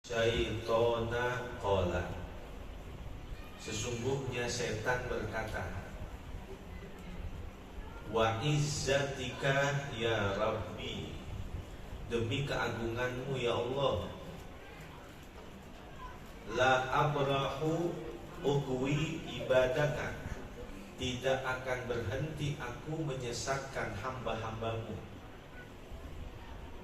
syaitona qala, sesungguhnya setan berkata, wa izzatika ya Rabbi, demi keagunganmu ya Allah, la abrahu ugwi ibadaka, tidak akan berhenti aku menyesatkan hamba-hambamu,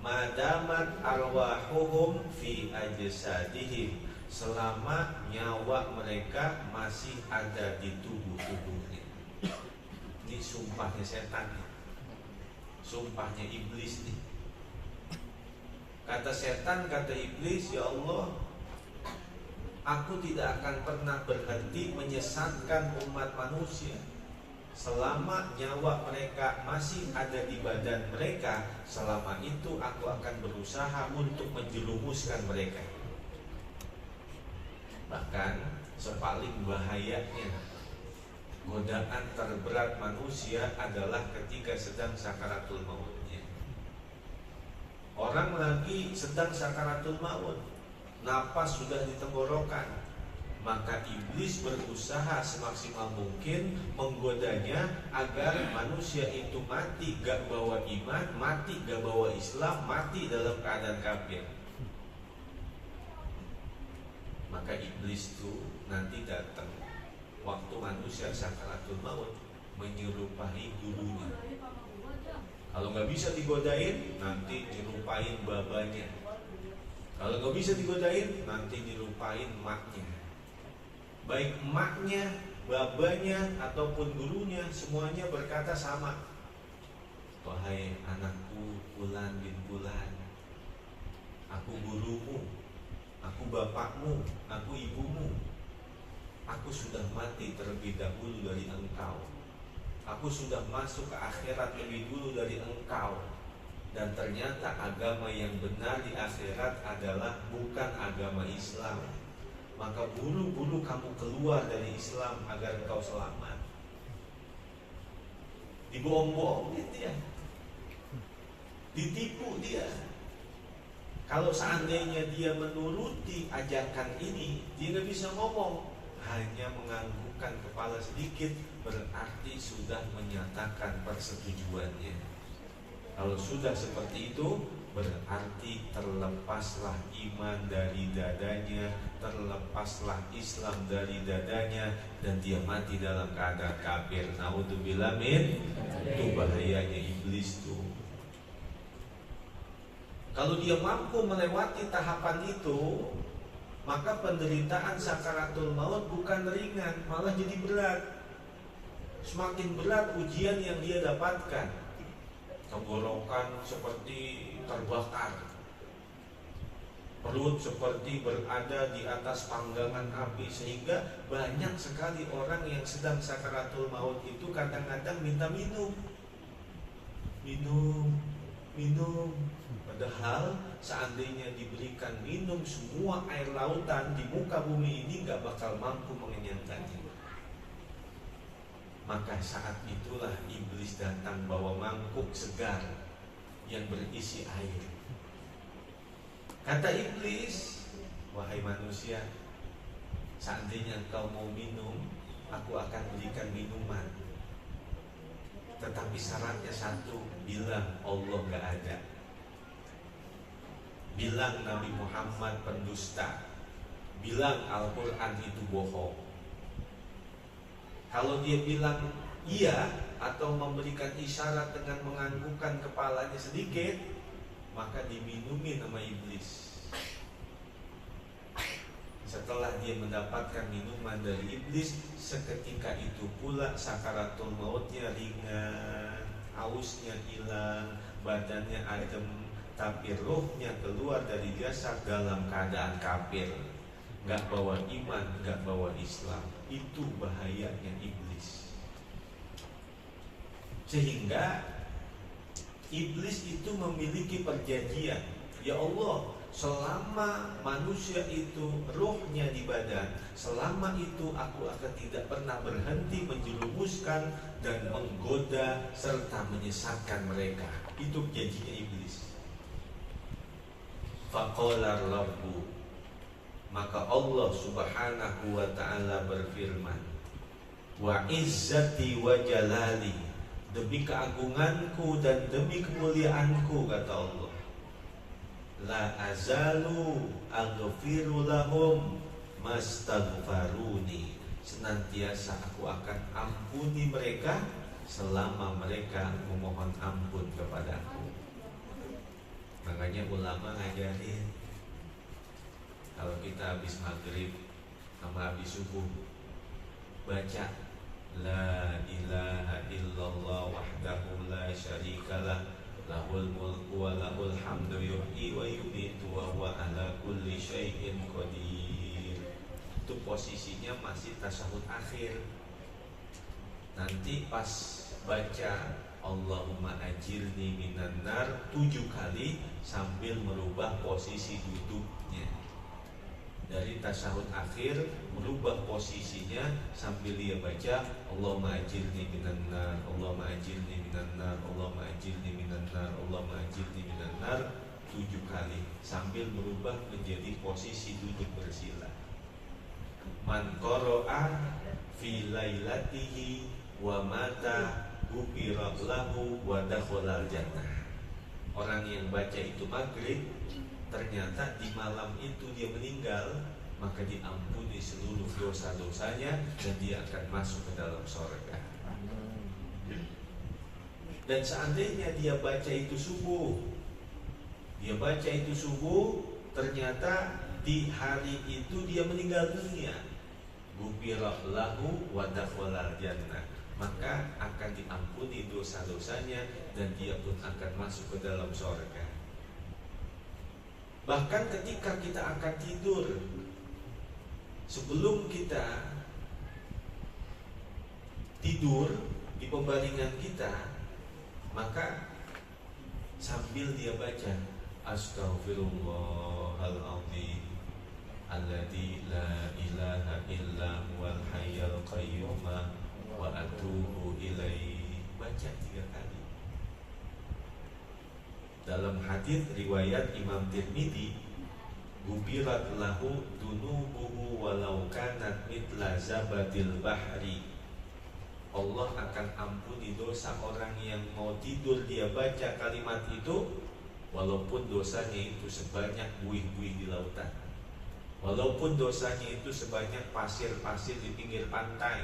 madamat arwahuhum fi ajsadihim, selama nyawa mereka masih ada di tubuh-tubuhnya. Ini sumpahnya setan nih, sumpahnya iblis nih. Kata setan, kata iblis, ya Allah, aku tidak akan pernah berhenti menyesatkan umat manusia selama nyawa mereka masih ada di badan mereka. Selama itu aku akan berusaha untuk menjerumuskan mereka. Bahkan sepaling bahayanya godaan terberat manusia adalah ketika sedang sakaratul mautnya. Orang lagi sedang sakaratul maut, napas sudah di tenggorokan, maka iblis berusaha semaksimal mungkin menggodanya agar manusia itu mati gak bawa iman, mati gak bawa Islam, mati dalam keadaan kafir. Maka iblis itu nanti datang waktu manusia sakaratul maut menyerupai gurunya. Kalau nggak bisa digodain, nanti nyerupain babanya. Kalau nggak bisa digodain, nanti nyerupain maknya. Baik emaknya, babanya, ataupun gurunya, semuanya berkata sama. Wahai anakku Fulan bin Fulan, aku gurumu, aku bapakmu, aku ibumu. Aku sudah mati terlebih dahulu dari engkau. Aku sudah masuk ke akhirat lebih dulu dari engkau. Dan ternyata agama yang benar di akhirat adalah bukan agama Islam. Maka buru-buru kamu keluar dari Islam agar engkau selamat. Dibohong-bohongin dia, ditipu dia. Kalau seandainya dia menuruti ajakan ini, dia nggak bisa ngomong, hanya menganggukkan kepala sedikit, berarti sudah menyatakan persetujuannya. Kalau sudah seperti itu, berarti terlepaslah iman dari dadanya, terlepaslah Islam dari dadanya, dan dia mati dalam keadaan kafir. Naudzubillah min. Itu bahayanya iblis tuh. Kalau dia mampu melewati tahapan itu, maka penderitaan sakaratul maut bukan ringan, malah jadi berat. Semakin berat ujian yang dia dapatkan. Tenggorokan seperti terbakar, perut seperti berada di atas panggangan api, sehingga banyak sekali orang yang sedang sakaratul maut itu kadang-kadang minta minum. Padahal seandainya diberikan minum semua air lautan di muka bumi ini gak bakal mampu mengenyangkannya. Maka saat itulah iblis datang bawa mangkuk segar yang berisi air. Kata iblis, wahai manusia, seandainya engkau mau minum, aku akan berikan minuman. Tetapi syaratnya satu, bilang Allah gak ada, bilang Nabi Muhammad pendusta, bilang Al-Quran itu bohong. Kalau dia bilang iya atau memberikan isyarat dengan menganggukkan kepalanya sedikit, maka diminumin sama iblis. Setelah dia mendapatkan minuman dari iblis, seketika itu pula sakaratul mautnya ringan, hausnya hilang, badannya adem, tapi ruhnya keluar dari jasad dalam keadaan kafir, gak bawa iman, gak bawa Islam. Itu bahayanya iblis. Sehingga iblis itu memiliki perjanjian, ya Allah, selama manusia itu ruhnya di badan, selama itu aku akan tidak pernah berhenti menjerumuskan dan menggoda serta menyesatkan mereka. Itu janjinya iblis. Faqala Rabbu, Maka Allah Subhanahu wa ta'ala berfirman, wa izzati wa jalali, demi keagunganku dan demi kemuliaanku, kata Allah, la azalu aghfiru lahum mastaghfaruni, senantiasa aku akan ampuni mereka selama mereka memohon ampun kepadaku. Makanya ulama ngajarin, kalau kita habis maghrib sama habis subuh, baca la ilaha illallah wahdahu la syarikalah lahul mulku wa lahul hamdu yuhyi wa yumiitu wa huwa ala kulli syai'in qadir. Itu posisinya masih tasyahud akhir. Nanti pas baca Allahumma ajirni minan nar 7 kali sambil merubah posisi duduknya. Dari tasyahud akhir merubah posisinya sambil dia baca Allahumma ajirni minan nar, Allahumma ajirni minan nar, Allahumma ajirni minan nar, Allahumma ajirni minan nar 7 kali sambil merubah menjadi posisi duduk bersila. Man qara'a fi lailatihi wa mata ghufira lahu wa dakhalal jannah. Orang yang baca itu maghrib, ternyata di malam itu dia meninggal, maka diampuni seluruh dosa-dosanya dan dia akan masuk ke dalam surga. Dan seandainya dia baca itu subuh, ternyata di hari itu dia meninggal dunia, ghufira lahu wa dakhalal jannah, maka akan diampuni dosa-dosanya dan dia pun akan masuk ke dalam surga. Bahkan ketika kita akan tidur, sebelum kita tidur di pembaringan kita, maka sambil dia baca astaghfirullahaladzim alladzi la ilaha illa huwal hayyul qayyum wa atubu ilaihi, baca 3 kali. Dalam hadis riwayat Imam Tirmidzi, gubirat lahu dunubuhu walau kanat mitla zabadil bahri, Allah akan ampuni dosa orang yang mau tidur dia baca kalimat itu, walaupun dosanya itu sebanyak buih-buih di lautan, walaupun dosanya itu sebanyak pasir-pasir di pinggir pantai,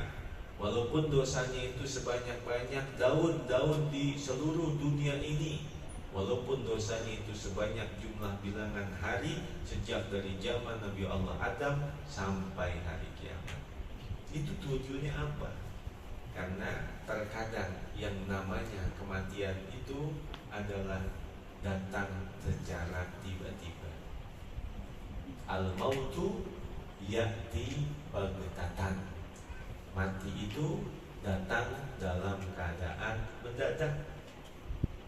walaupun dosanya itu sebanyak-banyak daun-daun di seluruh dunia ini, walaupun dosanya itu sebanyak jumlah bilangan hari sejak dari zaman Nabi Allah Adam sampai hari kiamat. Itu tujuannya apa? Karena terkadang yang namanya kematian itu adalah datang secara tiba-tiba. Al-mautu ya'ti baghtatan, mati itu datang dalam keadaan mendadak.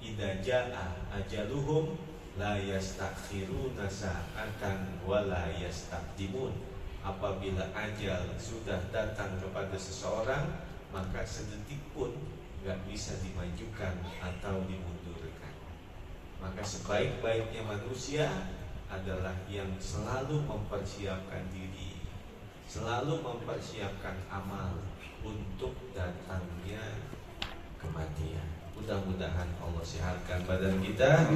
Idza jaa ajaluhum la yastakhiruna sa'atan wa la yastaqdimun. Apabila ajal sudah datang kepada seseorang, maka sedetik pun enggak bisa dimajukan atau dimundurkan. Maka sebaik-baiknya manusia adalah yang selalu mempersiapkan diri, selalu mempersiapkan amal untuk datangnya kematian. Mudah-mudahan Allah sehatkan badan kita,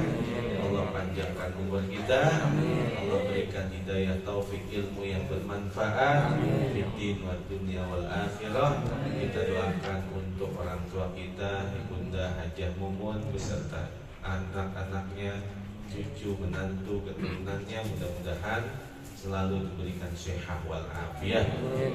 Allah panjangkan umur kita, Allah berikan hidayah taufik ilmu yang bermanfaat fiddin wa dunya wal akhirah. Kita doakan untuk orang tua kita, Ibunda Hajah Mumun beserta anak-anaknya, cucu, menantu, keturunannya, mudah-mudahan selalu diberikan sehat wal afiat,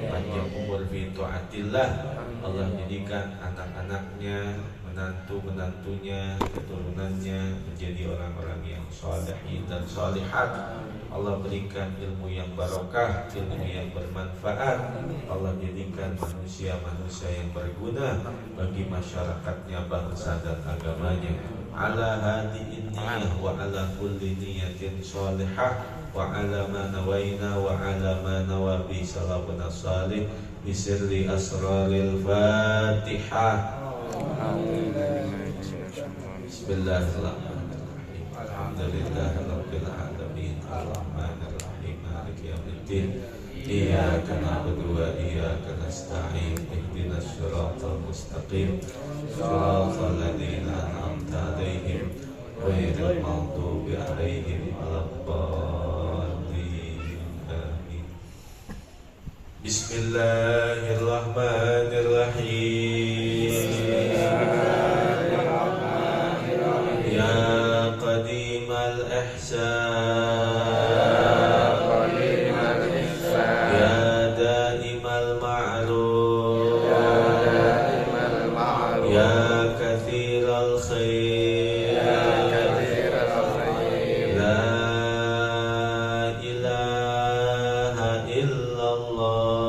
panjang umur fi taatillah. Allah jadikan anak-anaknya, menantu-menantunya, keturunannya menjadi orang-orang yang salihin dan salihat. Allah berikan ilmu yang barokah, ilmu yang bermanfaat. Allah jadikan manusia-manusia yang berguna bagi masyarakatnya, bangsa dan agamanya. Ala hadhihi niyyah wa ala kulli niyatin salihah wa ala ma nawaina wa ala ma nawabi salafuna salih bisirri asraril Fatihah. Bismillahirrahmanirrahim. Alhamdulillahirabbil alamin arrahmanirrahim maliki yaumiddin. Iyyaka na'budu wa iyyaka nasta'in. Ihdinas siratal mustaqim. Siratal ladzina an'amta 'alaihim ghairil maghdubi 'alaihim waladdallin. Amin. Bismillahirrahmanirrahim. Ya qadimal ihsan, ya daimal ma'ruf, ya kathiral khair, la ilaha illallah,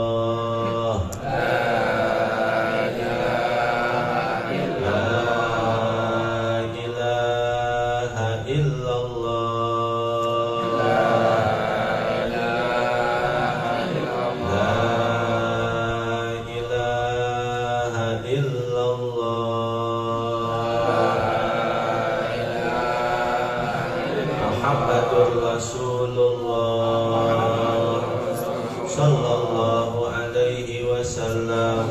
Muhammadur Rasulullah sallallahu alaihi wasallam.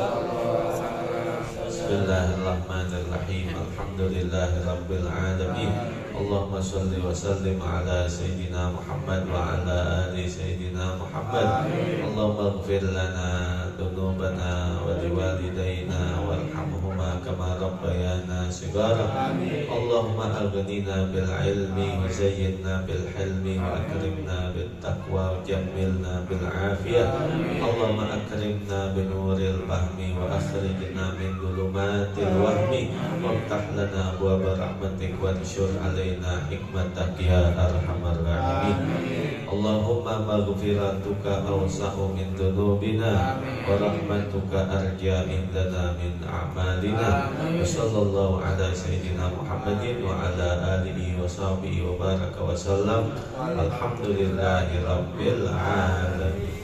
Bismillahirrahmanirrahim. Alhamdulillahirabbil alamin. Allahumma shalli wa sallim ala sayyidina Muhammad wa ala ali sayyidina Muhammad. Allahumma ighfir lana dhunubana wa liwalidayna warhamhuma kama rabbayana shighara. Allahumma aghnina bil ilmi wa zayyinna bil hilmi wa akrimna bit taqwa wa jammilna bil afiyah. Allahumma akrimna bi nuril fahmi wa akhrijna min dhulumatil wahmi waftah lana abwaaba rahmatik wanshur alaina hikmatak ya arhamar rahimin. Allahumma maghfiratuka awsa'u min dhunubina wa rahmatuka arja indana min a'malina. Wa sallallahu ala sayyidina Muhammadin wa ala alihi wa sahbihi wa baraka wa sallam. Alhamdulillahi rabbil alamin.